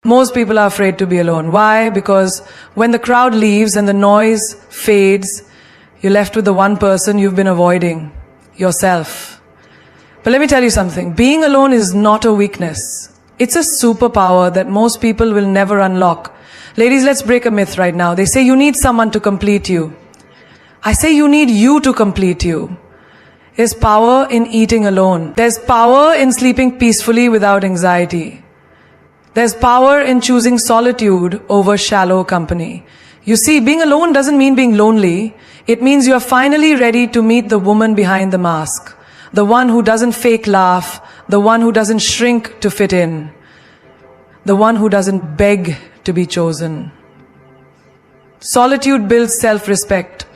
Most people are afraid to be alone. Why? Because when the crowd leaves and the noise fades, you're left with the one person you've been avoiding, yourself. But let me tell you something. Being alone is not a weakness. It's a superpower that most people will never unlock. Ladies, let's break a myth right now. They say you need someone to complete you. I say you need you to complete you. There's power in eating alone. There's power in sleeping peacefully without anxiety. There's power in choosing solitude over shallow company. You see, being alone doesn't mean being lonely. It means you're finally ready to meet the woman behind the mask. The one who doesn't fake laugh. The one who doesn't shrink to fit in. The one who doesn't beg to be chosen. Solitude builds self-respect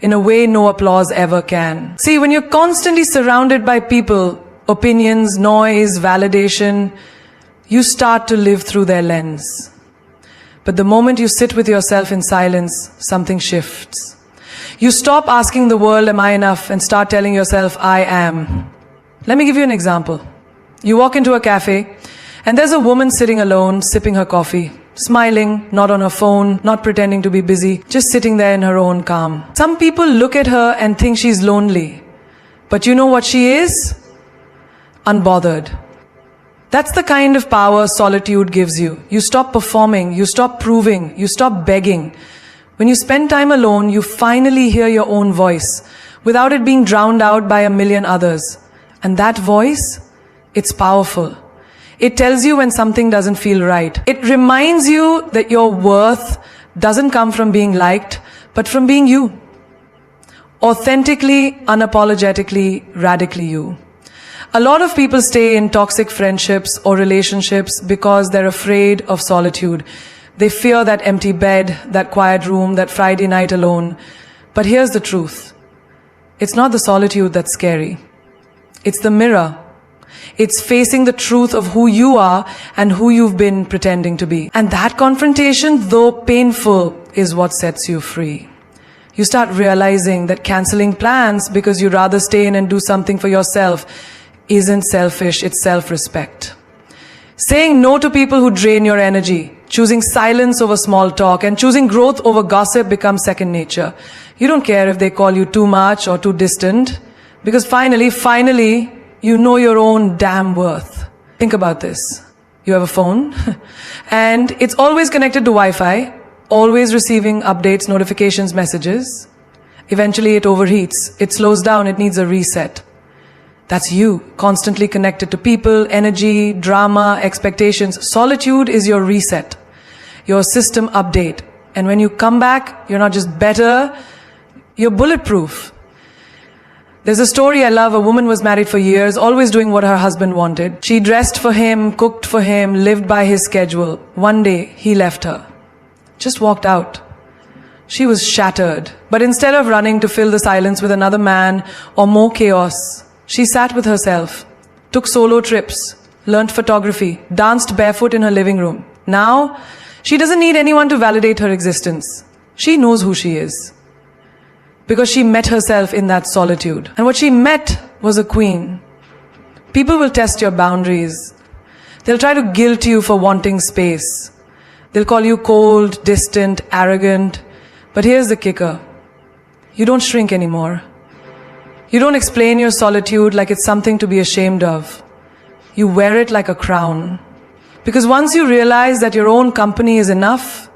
in a way no applause ever can. See, when you're constantly surrounded by people, opinions, noise, validation, you start to live through their lens. But the moment you sit with yourself in silence, something shifts. You stop asking the world, am I enough? And start telling yourself, I am. Let me give you an example. You walk into a cafe, and there's a woman sitting alone, sipping her coffee, smiling, not on her phone, not pretending to be busy, just sitting there in her own calm. Some people look at her and think she's lonely. But you know what she is? Unbothered. That's the kind of power solitude gives you. You stop performing, you stop proving, you stop begging. When you spend time alone, you finally hear your own voice without it being drowned out by a million others. And that voice, it's powerful. It tells you when something doesn't feel right. It reminds you that your worth doesn't come from being liked, but from being you. Authentically, unapologetically, radically you. A lot of people stay in toxic friendships or relationships because they're afraid of solitude. They fear that empty bed, that quiet room, that Friday night alone. But here's the truth. It's not the solitude that's scary. It's the mirror. It's facing the truth of who you are and who you've been pretending to be. And that confrontation, though painful, is what sets you free. You start realizing that canceling plans because you'd rather stay in and do something for yourself isn't selfish, it's self-respect. Saying no to people who drain your energy, choosing silence over small talk, and choosing growth over gossip becomes second nature. You don't care if they call you too much or too distant, because finally, you know your own damn worth. Think about this. You have a phone, and it's always connected to Wi-Fi, always receiving updates, notifications, messages. Eventually it overheats, it slows down, it needs a reset. That's you, constantly connected to people, energy, drama, expectations. Solitude is your reset, your system update. And when you come back, you're not just better, you're bulletproof. There's a story I love. A woman was married for years, always doing what her husband wanted. She dressed for him, cooked for him, lived by his schedule. One day, he left her. Just walked out. She was shattered. But instead of running to fill the silence with another man or more chaos, she sat with herself, took solo trips, learned photography, danced barefoot in her living room. Now, she doesn't need anyone to validate her existence. She knows who she is. Because she met herself in that solitude. And what she met was a queen. People will test your boundaries. They'll try to guilt you for wanting space. They'll call you cold, distant, arrogant. But here's the kicker. You don't shrink anymore. You don't explain your solitude like it's something to be ashamed of. You wear it like a crown. Because once you realize that your own company is enough,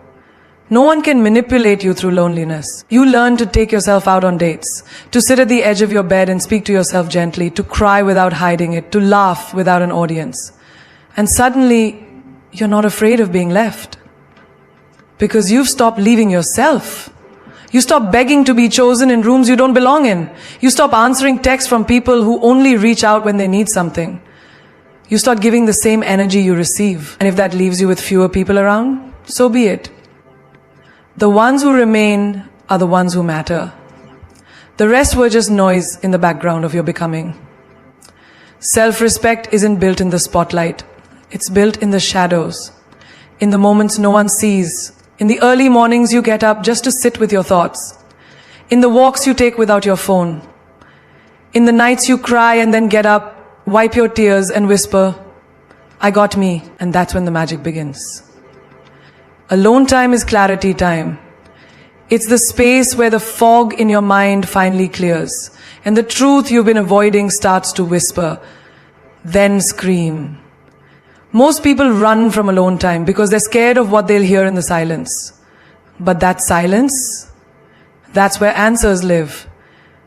no one can manipulate you through loneliness. You learn to take yourself out on dates, to sit at the edge of your bed and speak to yourself gently, to cry without hiding it, to laugh without an audience. And suddenly, you're not afraid of being left. Because you've stopped leaving yourself. You stop begging to be chosen in rooms you don't belong in. You stop answering texts from people who only reach out when they need something. You start giving the same energy you receive. And if that leaves you with fewer people around, so be it. The ones who remain are the ones who matter. The rest were just noise in the background of your becoming. Self-respect isn't built in the spotlight. It's built in the shadows, in the moments no one sees. In the early mornings you get up just to sit with your thoughts. In the walks you take without your phone. In the nights you cry and then get up, wipe your tears and whisper, I got me, and that's when the magic begins. Alone time is clarity time. It's the space where the fog in your mind finally clears and the truth you've been avoiding starts to whisper, then scream. Most people run from alone time because they're scared of what they'll hear in the silence. But that silence, that's where answers live.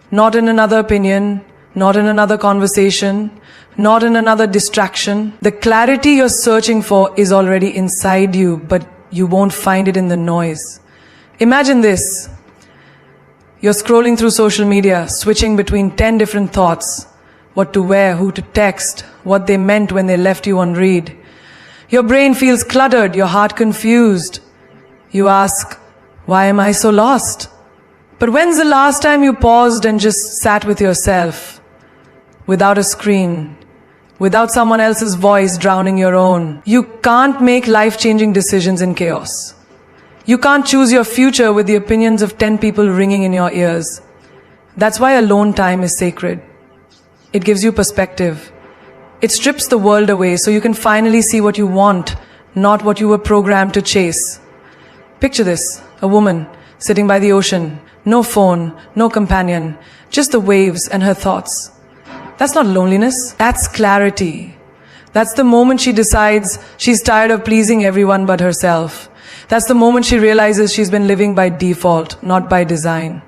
Not in another opinion, not in another conversation, not in another distraction. The clarity you're searching for is already inside you, but you won't find it in the noise. Imagine this. You're scrolling through social media, switching between 10 different thoughts. What to wear, who to text, what they meant when they left you on read. Your brain feels cluttered, your heart confused. You ask, why am I so lost? But when's the last time you paused and just sat with yourself? Without a screen, without someone else's voice drowning your own. You can't make life-changing decisions in chaos. You can't choose your future with the opinions of 10 people ringing in your ears. That's why alone time is sacred. It gives you perspective. It strips the world away so you can finally see what you want, not what you were programmed to chase. Picture this, a woman sitting by the ocean, no phone, no companion, just the waves and her thoughts. That's not loneliness, that's clarity. That's the moment she decides she's tired of pleasing everyone but herself. That's the moment she realizes she's been living by default, not by design.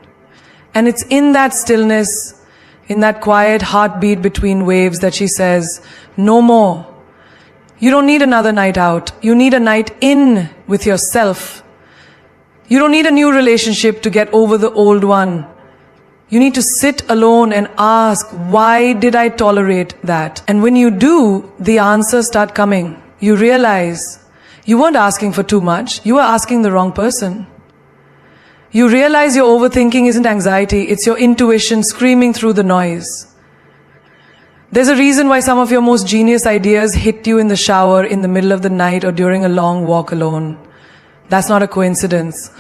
And it's in that stillness, in that quiet heartbeat between waves that she says, no more. You don't need another night out. You need a night in with yourself. You don't need a new relationship to get over the old one. You need to sit alone and ask, why did I tolerate that? And when you do, the answers start coming. You realize you weren't asking for too much. You were asking the wrong person. You realize your overthinking isn't anxiety. It's your intuition screaming through the noise. There's a reason why some of your most genius ideas hit you in the shower, in the middle of the night, or during a long walk alone. That's not a coincidence.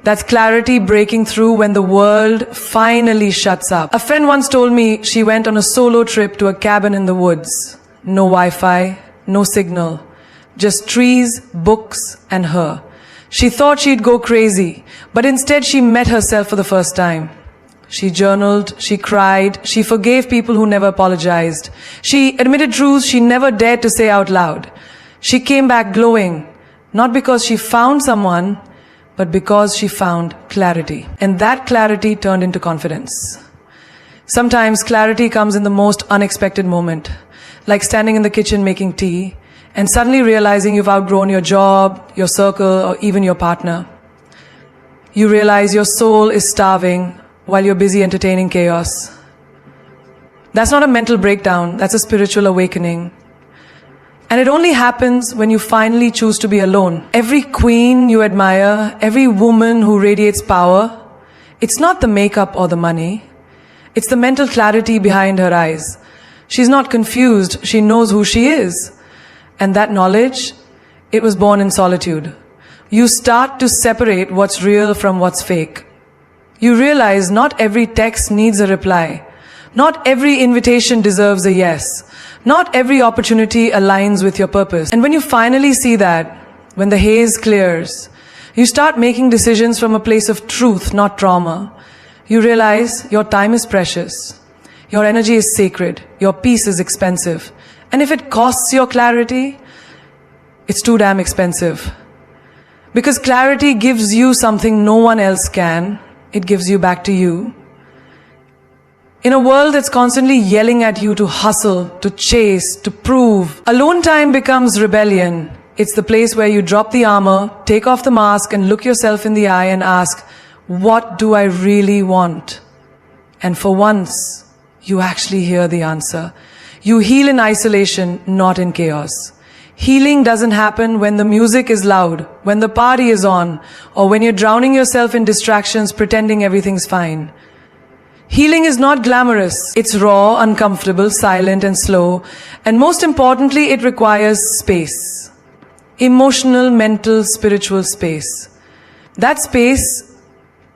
That's clarity breaking through when the world finally shuts up. A friend once told me she went on a solo trip to a cabin in the woods. No Wi-Fi, no signal. Just trees, books, and her. She thought she'd go crazy, but instead she met herself for the first time. She journaled, she cried, she forgave people who never apologized. She admitted truths she never dared to say out loud. She came back glowing, not because she found someone, but because she found clarity. And that clarity turned into confidence. Sometimes clarity comes in the most unexpected moment, like standing in the kitchen making tea, and suddenly realizing you've outgrown your job, your circle, or even your partner. You realize your soul is starving while you're busy entertaining chaos. That's not a mental breakdown, that's a spiritual awakening. And it only happens when you finally choose to be alone. Every queen you admire, every woman who radiates power, it's not the makeup or the money. It's the mental clarity behind her eyes. She's not confused, she knows who she is. And that knowledge, it was born in solitude. You start to separate what's real from what's fake. You realize not every text needs a reply. Not every invitation deserves a yes. Not every opportunity aligns with your purpose. And when you finally see that, when the haze clears, you start making decisions from a place of truth, not trauma. You realize your time is precious. Your energy is sacred. Your peace is expensive. And if it costs your clarity, it's too damn expensive. Because clarity gives you something no one else can. It gives you back to you. In a world that's constantly yelling at you to hustle, to chase, to prove, alone time becomes rebellion. It's the place where you drop the armor, take off the mask, and look yourself in the eye and ask, what do I really want? And for once, you actually hear the answer. You heal in isolation, not in chaos. Healing doesn't happen when the music is loud, when the party is on, or when you're drowning yourself in distractions pretending everything's fine. Healing is not glamorous. It's raw, uncomfortable, silent, and slow. And most importantly, it requires space. Emotional, mental, spiritual space. That space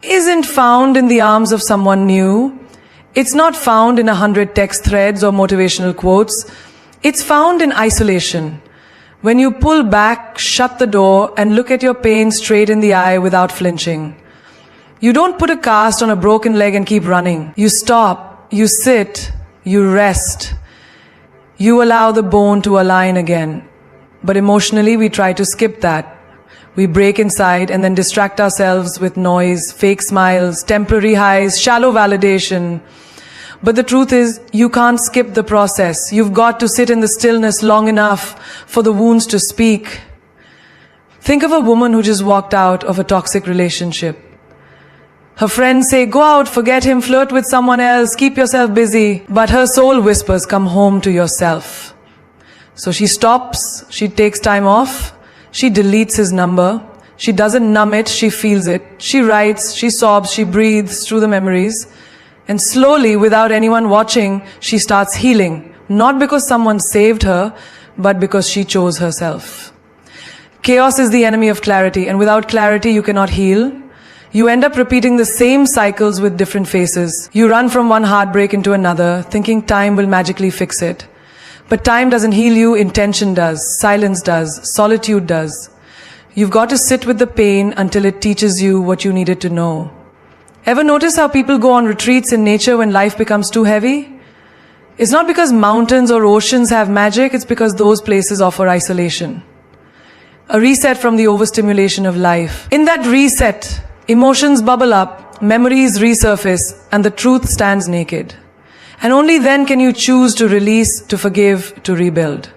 isn't found in the arms of someone new. It's not found in 100 text threads or motivational quotes. It's found in isolation. When you pull back, shut the door, and look at your pain straight in the eye without flinching. You don't put a cast on a broken leg and keep running. You stop, you sit, you rest. You allow the bone to align again. But emotionally, we try to skip that. We break inside and then distract ourselves with noise, fake smiles, temporary highs, shallow validation. But the truth is, you can't skip the process. You've got to sit in the stillness long enough for the wounds to speak. Think of a woman who just walked out of a toxic relationship. Her friends say, go out, forget him, flirt with someone else, keep yourself busy. But her soul whispers, come home to yourself. So she stops, she takes time off, she deletes his number. She doesn't numb it, she feels it. She writes, she sobs, she breathes through the memories. And slowly, without anyone watching, she starts healing. Not because someone saved her, but because she chose herself. Chaos is the enemy of clarity, and without clarity, you cannot heal. You end up repeating the same cycles with different faces. You run from one heartbreak into another, thinking time will magically fix it. But time doesn't heal you, intention does, silence does, solitude does. You've got to sit with the pain until it teaches you what you needed to know. Ever notice how people go on retreats in nature when life becomes too heavy? It's not because mountains or oceans have magic, it's because those places offer isolation. A reset from the overstimulation of life. In that reset, emotions bubble up, memories resurface, and the truth stands naked. And only then can you choose to release, to forgive, to rebuild.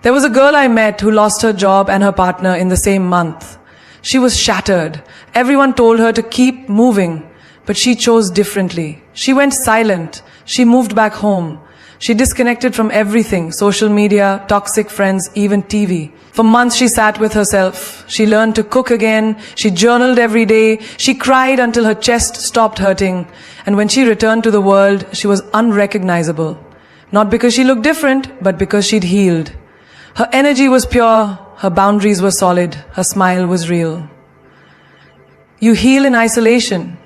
There was a girl I met who lost her job and her partner in the same month. She was shattered. Everyone told her to keep moving, but she chose differently. She went silent. She moved back home. She disconnected from everything, social media, toxic friends, even TV. For months she sat with herself. She learned to cook again. She journaled every day. She cried until her chest stopped hurting. And when she returned to the world, she was unrecognizable. Not because she looked different, but because she'd healed. Her energy was pure. Her boundaries were solid. Her smile was real. You heal in isolation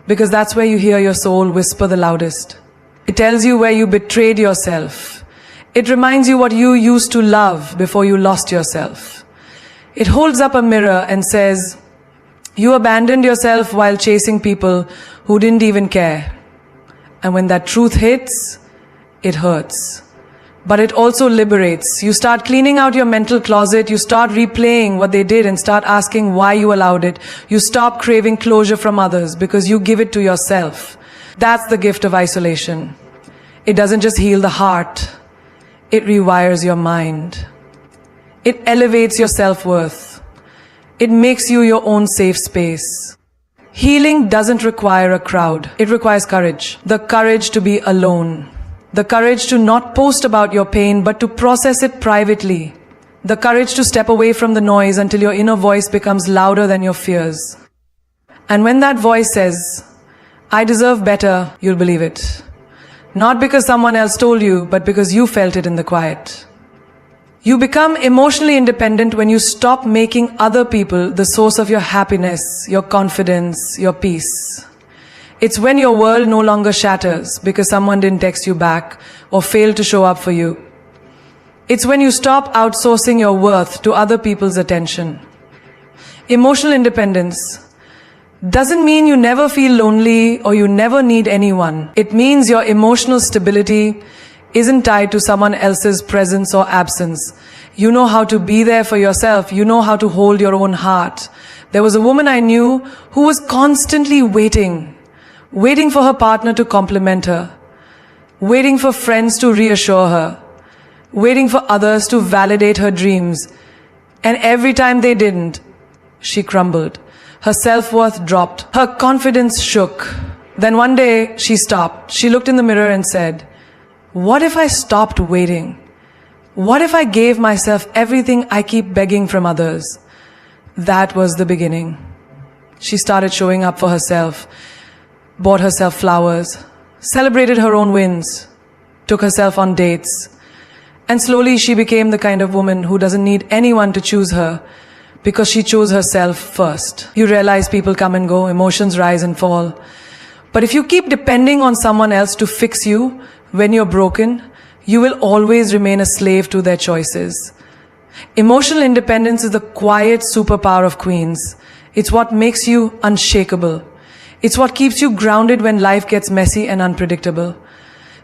because that's where you hear your soul whisper the loudest. It tells you where you betrayed yourself. It reminds you what you used to love before you lost yourself. It holds up a mirror and says, you abandoned yourself while chasing people who didn't even care. And when that truth hits, it hurts. But it also liberates. You start cleaning out your mental closet. You start replaying what they did and start asking why you allowed it. You stop craving closure from others because you give it to yourself. That's the gift of isolation. It doesn't just heal the heart. It rewires your mind. It elevates your self-worth. It makes you your own safe space. Healing doesn't require a crowd. It requires courage. The courage to be alone. The courage to not post about your pain, but to process it privately. The courage to step away from the noise until your inner voice becomes louder than your fears. And when that voice says, I deserve better, you'll believe it. Not because someone else told you, but because you felt it in the quiet. You become emotionally independent when you stop making other people the source of your happiness, your confidence, your peace. It's when your world no longer shatters because someone didn't text you back or failed to show up for you. It's when you stop outsourcing your worth to other people's attention. Emotional independence doesn't mean you never feel lonely or you never need anyone. It means your emotional stability isn't tied to someone else's presence or absence. You know how to be there for yourself. You know how to hold your own heart. There was a woman I knew who was constantly waiting for her partner to compliment her, waiting for friends to reassure her, waiting for others to validate her dreams. And every time they didn't, she crumbled. Her self-worth dropped. Her confidence shook. Then one day, she stopped. She looked in the mirror and said, what if I stopped waiting? What if I gave myself everything I keep begging from others? That was the beginning. She started showing up for herself, bought herself flowers, celebrated her own wins, took herself on dates, and slowly she became the kind of woman who doesn't need anyone to choose her because she chose herself first. You realize people come and go, emotions rise and fall. But if you keep depending on someone else to fix you when you're broken, you will always remain a slave to their choices. Emotional independence is the quiet superpower of queens. It's what makes you unshakable. It's what keeps you grounded when life gets messy and unpredictable.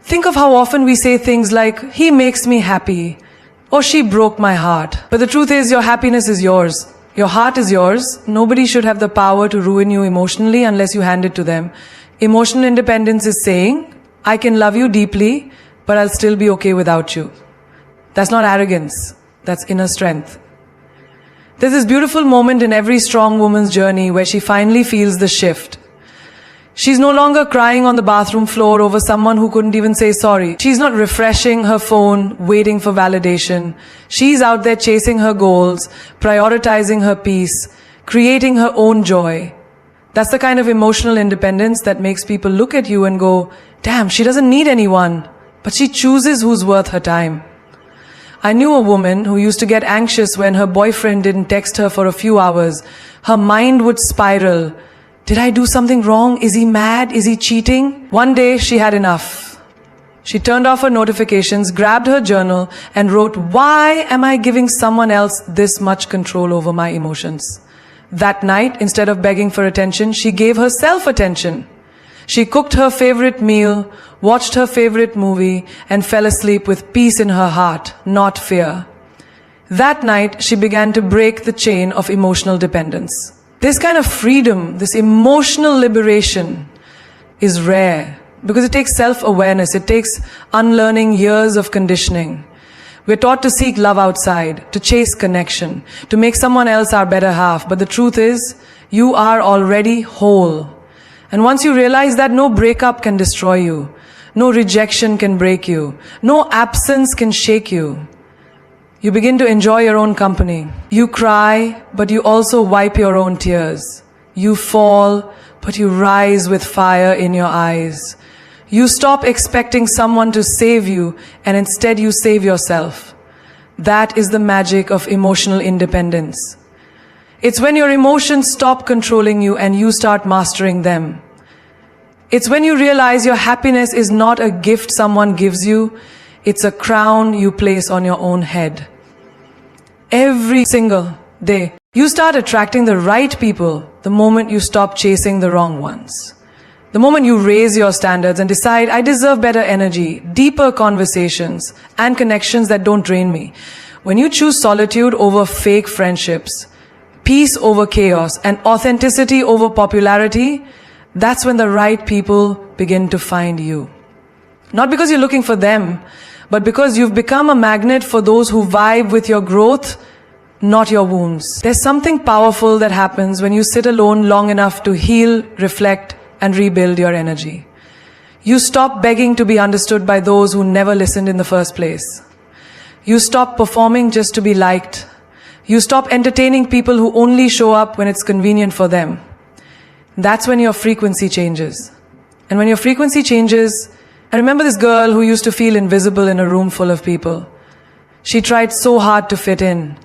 Think of how often we say things like, he makes me happy, or she broke my heart. But the truth is, your happiness is yours. Your heart is yours. Nobody should have the power to ruin you emotionally unless you hand it to them. Emotional independence is saying, I can love you deeply, but I'll still be okay without you. That's not arrogance. That's inner strength. There's this beautiful moment in every strong woman's journey where she finally feels the shift. She's no longer crying on the bathroom floor over someone who couldn't even say sorry. She's not refreshing her phone, waiting for validation. She's out there chasing her goals, prioritizing her peace, creating her own joy. That's the kind of emotional independence that makes people look at you and go, damn, she doesn't need anyone, but she chooses who's worth her time. I knew a woman who used to get anxious when her boyfriend didn't text her for a few hours. Her mind would spiral. Did I do something wrong? Is he mad? Is he cheating? One day she had enough. She turned off her notifications, grabbed her journal, and wrote, why am I giving someone else this much control over my emotions? That night, instead of begging for attention, she gave herself attention. She cooked her favorite meal, watched her favorite movie, and fell asleep with peace in her heart, not fear. That night, she began to break the chain of emotional dependence. This kind of freedom, this emotional liberation is rare because it takes self-awareness. It takes unlearning years of conditioning. We're taught to seek love outside, to chase connection, to make someone else our better half. But the truth is, you are already whole. And once you realize that, no breakup can destroy you, no rejection can break you, no absence can shake you. You begin to enjoy your own company. You cry, but you also wipe your own tears. You fall, but you rise with fire in your eyes. You stop expecting someone to save you, and instead you save yourself. That is the magic of emotional independence. It's when your emotions stop controlling you and you start mastering them. It's when you realize your happiness is not a gift someone gives you, it's a crown you place on your own head. Every single day, you start attracting the right people the moment you stop chasing the wrong ones. The moment you raise your standards and decide, I deserve better energy, deeper conversations, and connections that don't drain me. When you choose solitude over fake friendships, peace over chaos, and authenticity over popularity, that's when the right people begin to find you. Not because you're looking for them, but because you've become a magnet for those who vibe with your growth, not your wounds. There's something powerful that happens when you sit alone long enough to heal, reflect, and rebuild your energy. You stop begging to be understood by those who never listened in the first place. You stop performing just to be liked. You stop entertaining people who only show up when it's convenient for them. That's when your frequency changes. And when your frequency changes, I remember this girl who used to feel invisible in a room full of people. She tried so hard to fit in,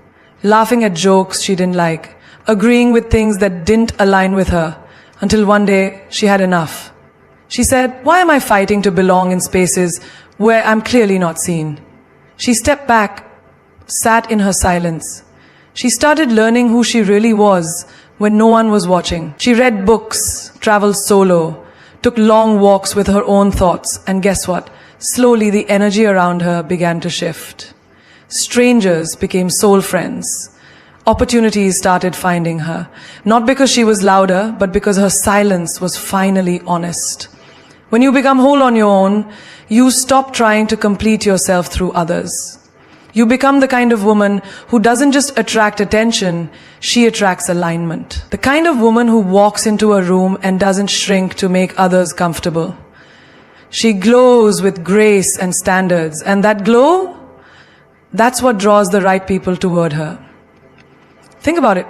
laughing at jokes she didn't like, agreeing with things that didn't align with her, until one day she had enough. She said, why am I fighting to belong in spaces where I'm clearly not seen? She stepped back, sat in her silence. She started learning who she really was when no one was watching. She read books, traveled solo, took long walks with her own thoughts, and guess what? Slowly the energy around her began to shift. Strangers became soul friends. Opportunities started finding her, not because she was louder, but because her silence was finally honest. When you become whole on your own, you stop trying to complete yourself through others. You become the kind of woman who doesn't just attract attention, she attracts alignment. The kind of woman who walks into a room and doesn't shrink to make others comfortable. She glows with grace and standards, and that glow, that's what draws the right people toward her. Think about it.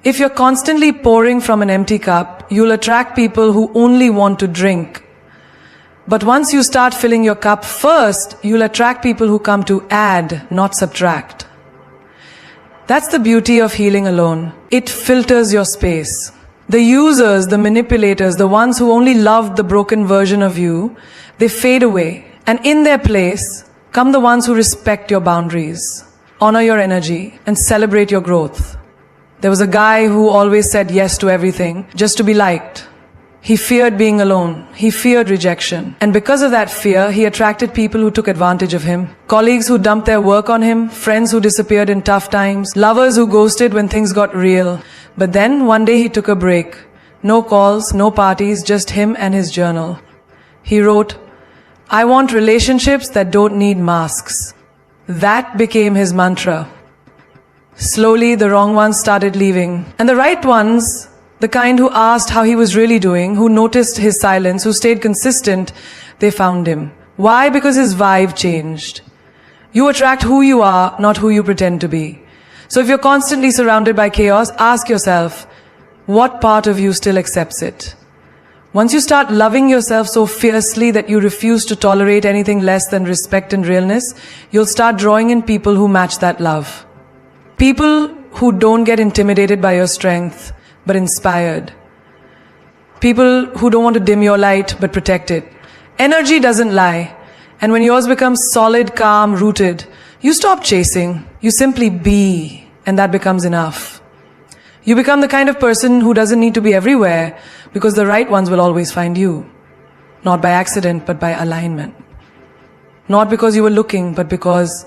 If you're constantly pouring from an empty cup, you'll attract people who only want to drink. But once you start filling your cup first, you'll attract people who come to add, not subtract. That's the beauty of healing alone. It filters your space. The users, the manipulators, the ones who only loved the broken version of you, they fade away. And in their place come the ones who respect your boundaries. honor your energy, and celebrate your growth. There was a guy who always said yes to everything just to be liked. He feared being alone. He feared rejection. And because of that fear, he attracted people who took advantage of him. Colleagues who dumped their work on him, friends who disappeared in tough times, lovers who ghosted when things got real. But then one day he took a break. No calls, no parties, just him and his journal. He wrote, "I want relationships that don't need masks." That became his mantra. Slowly, the wrong ones started leaving. And the right ones, the kind who asked how he was really doing, who noticed his silence, who stayed consistent, they found him. Why? Because his vibe changed. You attract who you are, not who you pretend to be. So if you're constantly surrounded by chaos, ask yourself, what part of you still accepts it? Once you start loving yourself so fiercely that you refuse to tolerate anything less than respect and realness, you'll start drawing in people who match that love. People who don't get intimidated by your strength, but inspired. People who don't want to dim your light, but protect it. Energy doesn't lie. And when yours becomes solid, calm, rooted, you stop chasing. You simply be, and that becomes enough. You become the kind of person who doesn't need to be everywhere, because the right ones will always find you. Not by accident, but by alignment. Not because you were looking, but because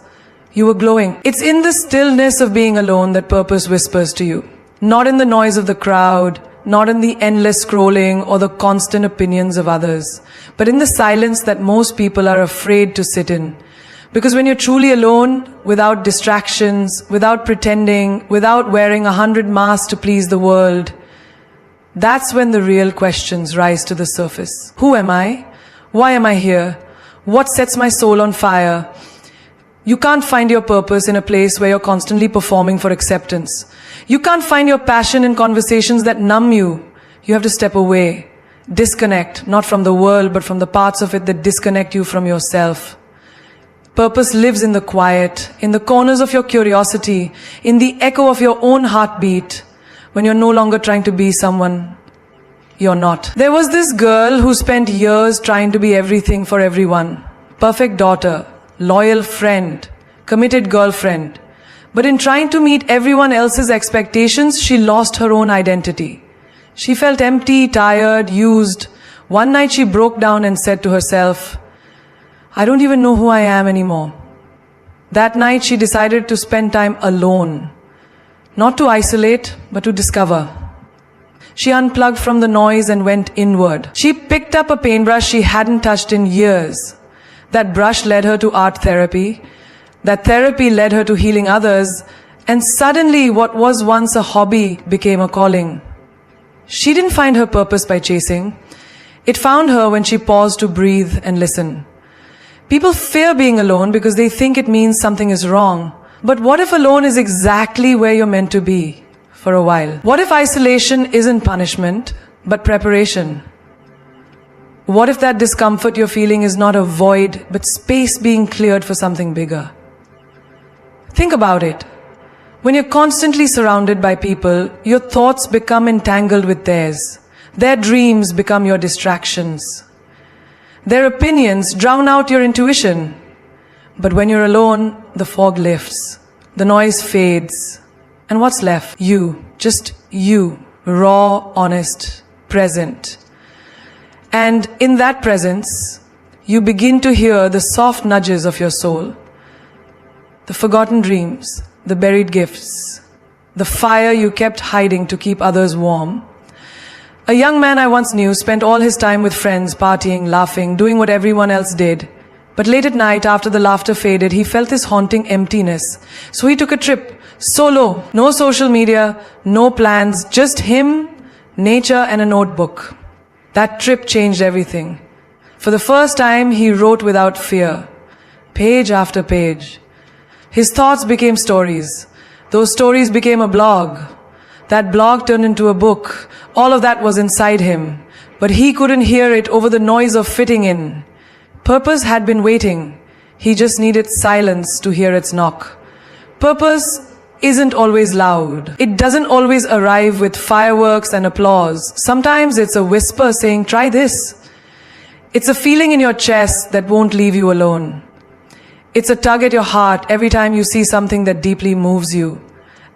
you were glowing. It's in the stillness of being alone that purpose whispers to you. Not in the noise of the crowd, not in the endless scrolling or the constant opinions of others, but in the silence that most people are afraid to sit in. Because when you're truly alone, without distractions, without pretending, without wearing 100 masks to please the world, that's when the real questions rise to the surface. Who am I? Why am I here? What sets my soul on fire? You can't find your purpose in a place where you're constantly performing for acceptance. You can't find your passion in conversations that numb you. You have to step away, disconnect, not from the world, but from the parts of it that disconnect you from yourself. Purpose lives in the quiet, in the corners of your curiosity, in the echo of your own heartbeat, when you're no longer trying to be someone you're not. There was this girl who spent years trying to be everything for everyone. Perfect daughter, loyal friend, committed girlfriend. But in trying to meet everyone else's expectations, she lost her own identity. She felt empty, tired, used. One night she broke down and said to herself, "I don't even know who I am anymore." That night she decided to spend time alone. Not to isolate, but to discover. She unplugged from the noise and went inward. She picked up a paintbrush she hadn't touched in years. That brush led her to art therapy. That therapy led her to healing others. And suddenly what was once a hobby became a calling. She didn't find her purpose by chasing. It found her when she paused to breathe and listen. People fear being alone because they think it means something is wrong. But what if alone is exactly where you're meant to be for a while? What if isolation isn't punishment, but preparation? What if that discomfort you're feeling is not a void, but space being cleared for something bigger? Think about it. When you're constantly surrounded by people, your thoughts become entangled with theirs. Their dreams become your distractions. Their opinions drown out your intuition. But when you're alone, the fog lifts. The noise fades. And what's left? You. Just you. Raw, honest, present. And in that presence, you begin to hear the soft nudges of your soul. The forgotten dreams, the buried gifts, the fire you kept hiding to keep others warm. A young man I once knew spent all his time with friends, partying, laughing, doing what everyone else did. But late at night, after the laughter faded, he felt this haunting emptiness. So he took a trip, solo, no social media, no plans, just him, nature, and a notebook. That trip changed everything. For the first time, he wrote without fear, page after page. His thoughts became stories. Those stories became a blog. That blog turned into a book. All of that was inside him. But he couldn't hear it over the noise of fitting in. Purpose had been waiting. He just needed silence to hear its knock. Purpose isn't always loud. It doesn't always arrive with fireworks and applause. Sometimes it's a whisper saying, "Try this." It's a feeling in your chest that won't leave you alone. It's a tug at your heart every time you see something that deeply moves you.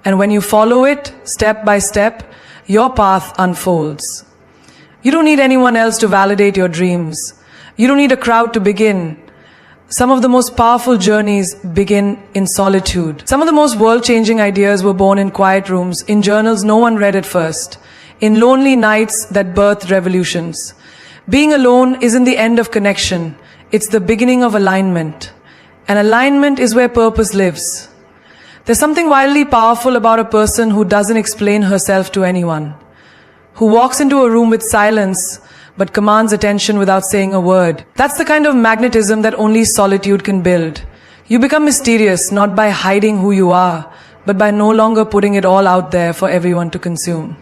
And when you follow it, step by step, your path unfolds. You don't need anyone else to validate your dreams. You don't need a crowd to begin. Some of the most powerful journeys begin in solitude. Some of the most world-changing ideas were born in quiet rooms, in journals no one read at first, in lonely nights that birthed revolutions. Being alone isn't the end of connection. It's the beginning of alignment. And alignment is where purpose lives. There's something wildly powerful about a person who doesn't explain herself to anyone, who walks into a room with silence but commands attention without saying a word. That's the kind of magnetism that only solitude can build. You become mysterious not by hiding who you are, but by no longer putting it all out there for everyone to consume.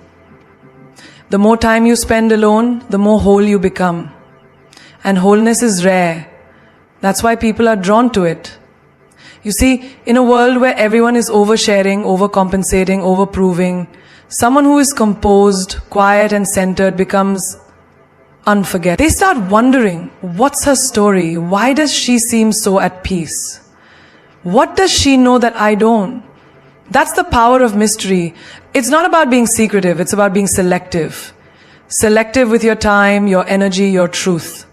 The more time you spend alone, the more whole you become. And wholeness is rare. That's why people are drawn to it. You see, in a world where everyone is oversharing, overcompensating, overproving, someone who is composed, quiet and centered becomes unforgettable. They start wondering, what's her story? Why does she seem so at peace? What does she know that I don't? That's the power of mystery. It's not about being secretive, it's about being selective. Selective with your time, your energy, your truth.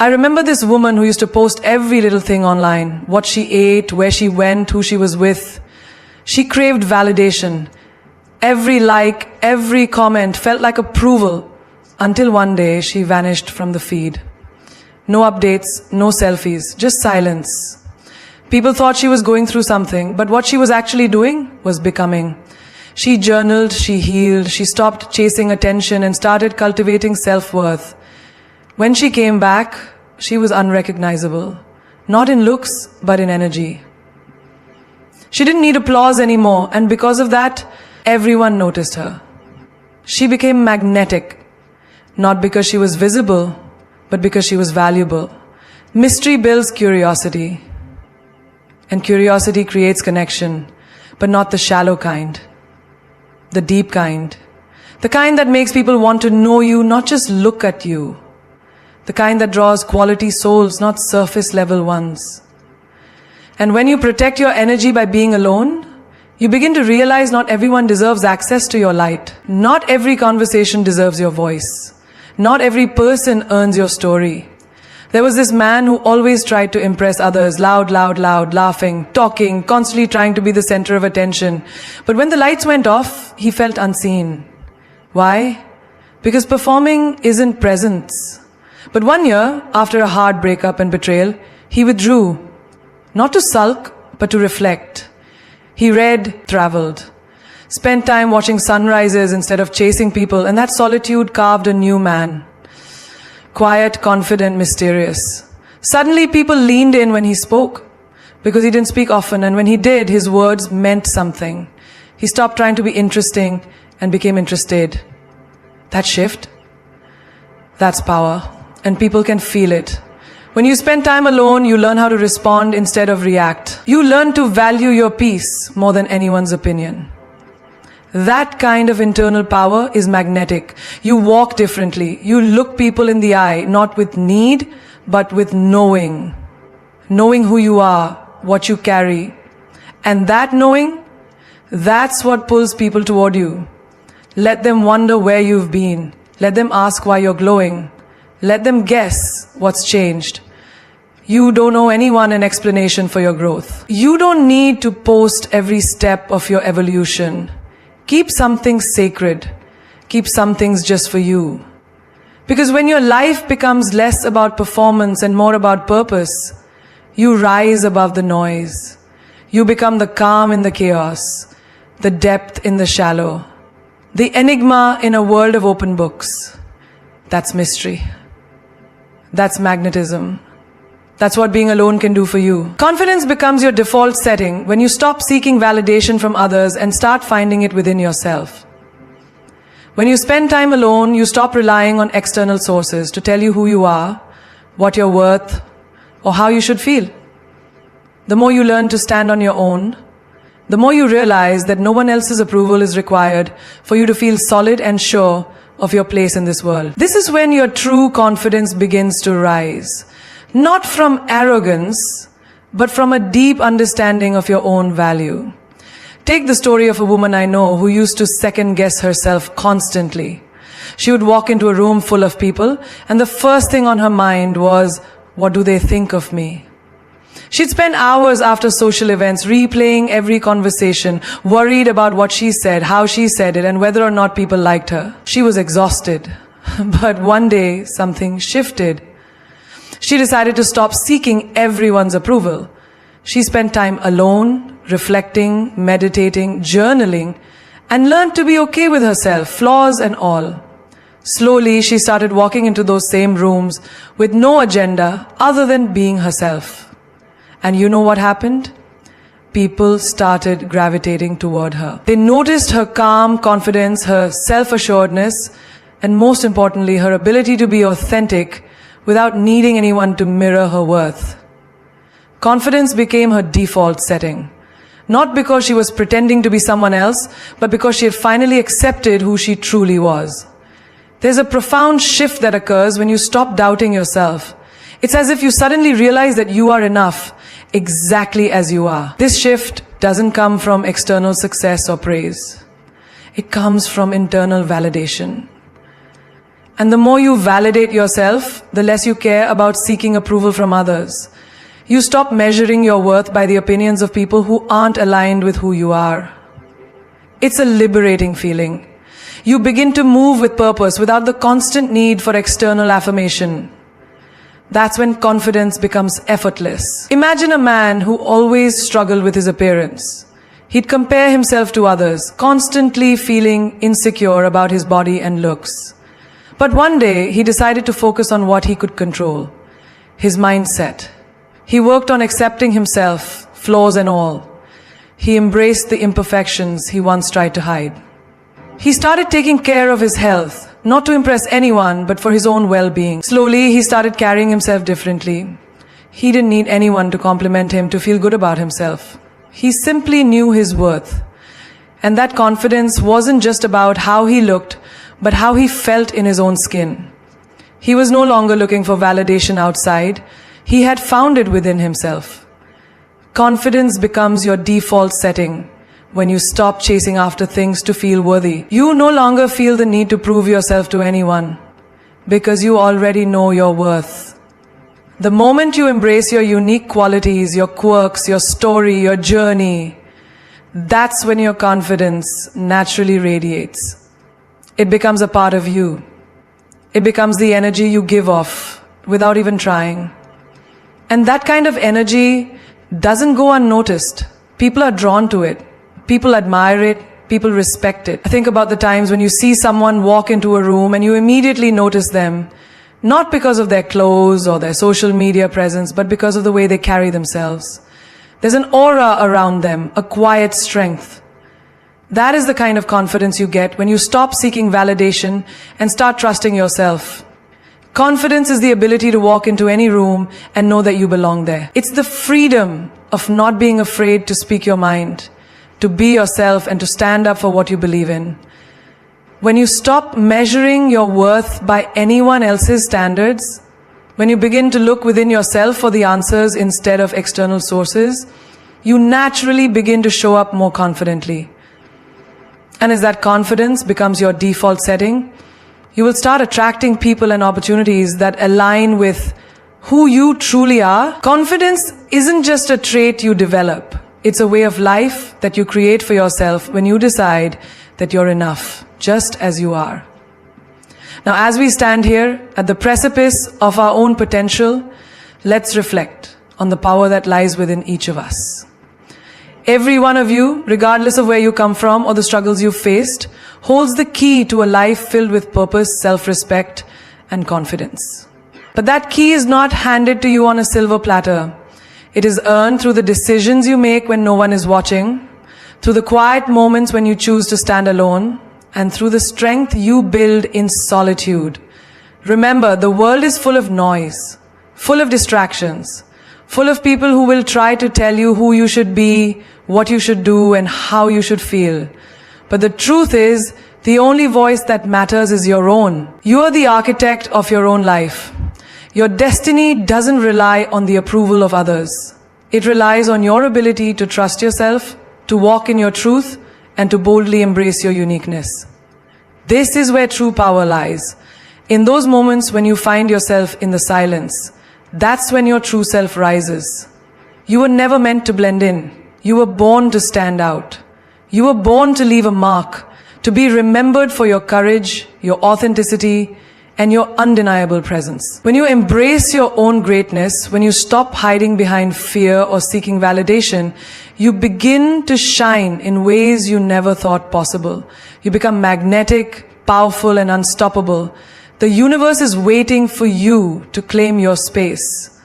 I remember this woman who used to post every little thing online, what she ate, where she went, who she was with. She craved validation. Every like, every comment felt like approval, until one day she vanished from the feed. No updates, no selfies, just silence. People thought she was going through something, but what she was actually doing was becoming. She journaled, she healed, she stopped chasing attention and started cultivating self-worth. When she came back, she was unrecognizable. Not in looks, but in energy. She didn't need applause anymore, and because of that, everyone noticed her. She became magnetic, not because she was visible, but because she was valuable. Mystery builds curiosity, and curiosity creates connection, but not the shallow kind, the deep kind, the kind that makes people want to know you, not just look at you. The kind that draws quality souls, not surface level ones. And when you protect your energy by being alone, you begin to realize not everyone deserves access to your light. Not every conversation deserves your voice. Not every person earns your story. There was this man who always tried to impress others, loud, laughing, talking, constantly trying to be the center of attention. But when the lights went off, he felt unseen. Why? Because performing isn't presence. But one year, after a hard breakup and betrayal, he withdrew, not to sulk, but to reflect. He read, traveled, spent time watching sunrises instead of chasing people, and that solitude carved a new man. Quiet, confident, mysterious. Suddenly people leaned in when he spoke, because he didn't speak often, and when he did, his words meant something. He stopped trying to be interesting and became interested. That shift, that's power. And people can feel it. When you spend time alone, you learn how to respond instead of react. You learn to value your peace more than anyone's opinion. That kind of internal power is magnetic. You walk differently. You look people in the eye, not with need, but with knowing. Knowing who you are, what you carry. And that knowing, that's what pulls people toward you. Let them wonder where you've been. Let them ask why you're glowing. Let them guess what's changed. You don't owe anyone an explanation for your growth. You don't need to post every step of your evolution. Keep some things sacred. Keep some things just for you. Because when your life becomes less about performance and more about purpose, you rise above the noise. You become the calm in the chaos, the depth in the shallow, the enigma in a world of open books. That's mystery. That's magnetism. That's what being alone can do for you. Confidence becomes your default setting when you stop seeking validation from others and start finding it within yourself. When you spend time alone, you stop relying on external sources to tell you who you are, what you're worth, or how you should feel. The more you learn to stand on your own, the more you realize that no one else's approval is required for you to feel solid and sure of your place in this world. This is when your true confidence begins to rise. Not from arrogance, but from a deep understanding of your own value. Take the story of a woman I know who used to second-guess herself constantly. She would walk into a room full of people, and the first thing on her mind was, what do they think of me? She'd spend hours after social events replaying every conversation, worried about what she said, how she said it, and whether or not people liked her. She was exhausted. But one day, something shifted. She decided to stop seeking everyone's approval. She spent time alone, reflecting, meditating, journaling, and learned to be okay with herself, flaws and all. Slowly, she started walking into those same rooms with no agenda other than being herself. And you know what happened? People started gravitating toward her. They noticed her calm confidence, her self-assuredness, and most importantly, her ability to be authentic without needing anyone to mirror her worth. Confidence became her default setting. Not because she was pretending to be someone else, but because she had finally accepted who she truly was. There's a profound shift that occurs when you stop doubting yourself. It's as if you suddenly realize that you are enough, exactly as you are. This shift doesn't come from external success or praise. It comes from internal validation. And the more you validate yourself, the less you care about seeking approval from others. You stop measuring your worth by the opinions of people who aren't aligned with who you are. It's a liberating feeling. You begin to move with purpose without the constant need for external affirmation. That's when confidence becomes effortless. Imagine a man who always struggled with his appearance. He'd compare himself to others, constantly feeling insecure about his body and looks. But one day, he decided to focus on what he could control, his mindset. He worked on accepting himself, flaws and all. He embraced the imperfections he once tried to hide. He started taking care of his health, not to impress anyone, but for his own well-being. Slowly, he started carrying himself differently. He didn't need anyone to compliment him to feel good about himself. He simply knew his worth. And that confidence wasn't just about how he looked, but how he felt in his own skin. He was no longer looking for validation outside. He had found it within himself. Confidence becomes your default setting when you stop chasing after things to feel worthy. You no longer feel the need to prove yourself to anyone because you already know your worth. The moment you embrace your unique qualities, your quirks, your story, your journey, that's when your confidence naturally radiates. It becomes a part of you. It becomes the energy you give off without even trying. And that kind of energy doesn't go unnoticed. People are drawn to it. People admire it. People respect it. Think about the times when you see someone walk into a room and you immediately notice them, not because of their clothes or their social media presence, but because of the way they carry themselves. There's an aura around them, a quiet strength. That is the kind of confidence you get when you stop seeking validation and start trusting yourself. Confidence is the ability to walk into any room and know that you belong there. It's the freedom of not being afraid to speak your mind, to be yourself and to stand up for what you believe in. When you stop measuring your worth by anyone else's standards, when you begin to look within yourself for the answers instead of external sources, you naturally begin to show up more confidently. And as that confidence becomes your default setting, you will start attracting people and opportunities that align with who you truly are. Confidence isn't just a trait you develop. It's a way of life that you create for yourself when you decide that you're enough, just as you are. Now, as we stand here at the precipice of our own potential, let's reflect on the power that lies within each of us. Every one of you, regardless of where you come from or the struggles you've faced, holds the key to a life filled with purpose, self-respect, and confidence. But that key is not handed to you on a silver platter. It is earned through the decisions you make when no one is watching, through the quiet moments when you choose to stand alone, and through the strength you build in solitude. Remember, the world is full of noise, full of distractions, full of people who will try to tell you who you should be, what you should do, and how you should feel. But the truth is, the only voice that matters is your own. You are the architect of your own life. Your destiny doesn't rely on the approval of others. It relies on your ability to trust yourself, to walk in your truth, and to boldly embrace your uniqueness. This is where true power lies. In those moments when you find yourself in the silence, that's when your true self rises. You were never meant to blend in. You were born to stand out. You were born to leave a mark, to be remembered for your courage, your authenticity, and your undeniable presence. When you embrace your own greatness, when you stop hiding behind fear or seeking validation, you begin to shine in ways you never thought possible. You become magnetic, powerful, and unstoppable. The universe is waiting for you to claim your space.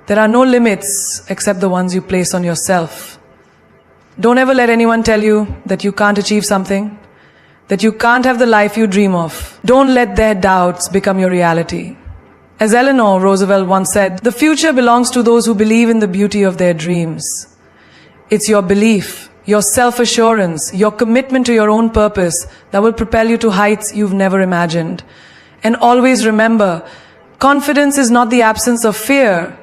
There are no limits except the ones you place on yourself. Don't ever let anyone tell you that you can't achieve something, that you can't have the life you dream of. Don't let their doubts become your reality. As Eleanor Roosevelt once said, the future belongs to those who believe in the beauty of their dreams. It's your belief, your self-assurance, your commitment to your own purpose that will propel you to heights you've never imagined. And always remember, confidence is not the absence of fear.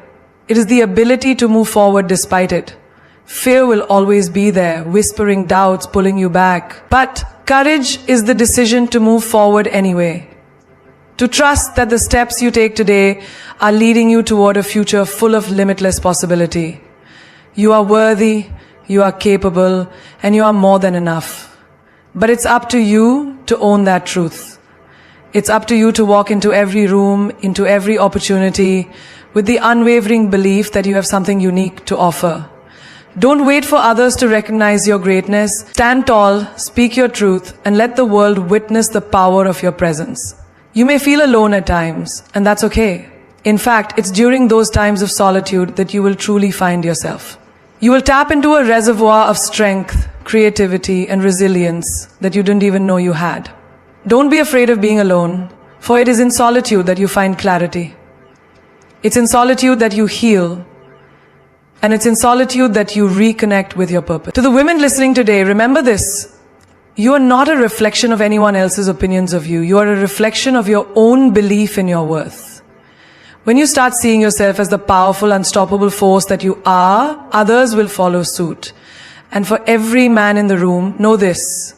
It is the ability to move forward despite it. Fear will always be there, whispering doubts, pulling you back. But courage is the decision to move forward anyway. To trust that the steps you take today are leading you toward a future full of limitless possibility. You are worthy, you are capable, and you are more than enough. But it's up to you to own that truth. It's up to you to walk into every room, into every opportunity, with the unwavering belief that you have something unique to offer. Don't wait for others to recognize your greatness. Stand tall, speak your truth, and let the world witness the power of your presence. You may feel alone at times, and that's okay. In fact, it's during those times of solitude that you will truly find yourself. You will tap into a reservoir of strength, creativity, and resilience that you didn't even know you had. Don't be afraid of being alone, for it is in solitude that you find clarity. It's in solitude that you heal, and it's in solitude that you reconnect with your purpose. To the women listening today, remember this. You are not a reflection of anyone else's opinions of you. You are a reflection of your own belief in your worth. When you start seeing yourself as the powerful, unstoppable force that you are, others will follow suit. And for every man in the room, know this.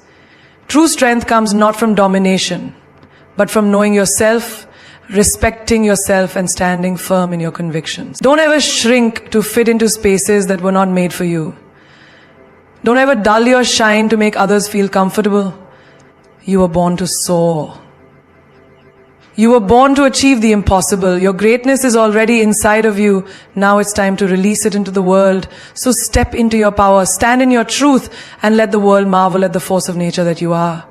True strength comes not from domination, but from knowing yourself, respecting yourself, and standing firm in your convictions. Don't ever shrink to fit into spaces that were not made for you. Don't ever dull your shine to make others feel comfortable. You were born to soar. You were born to achieve the impossible. Your greatness is already inside of you. Now it's time to release it into the world. So step into your power, stand in your truth, and let the world marvel at the force of nature that you are.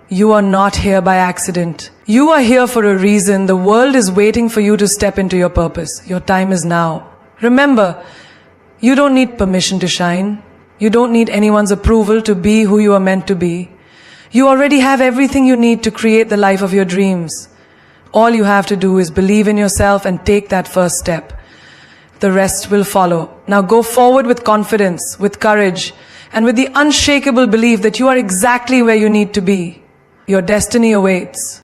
You are not here by accident. You are here for a reason. The world is waiting for you to step into your purpose. Your time is now. Remember, you don't need permission to shine. You don't need anyone's approval to be who you are meant to be. You already have everything you need to create the life of your dreams. All you have to do is believe in yourself and take that first step. The rest will follow. Now go forward with confidence, with courage, and with the unshakable belief that you are exactly where you need to be. Your destiny awaits.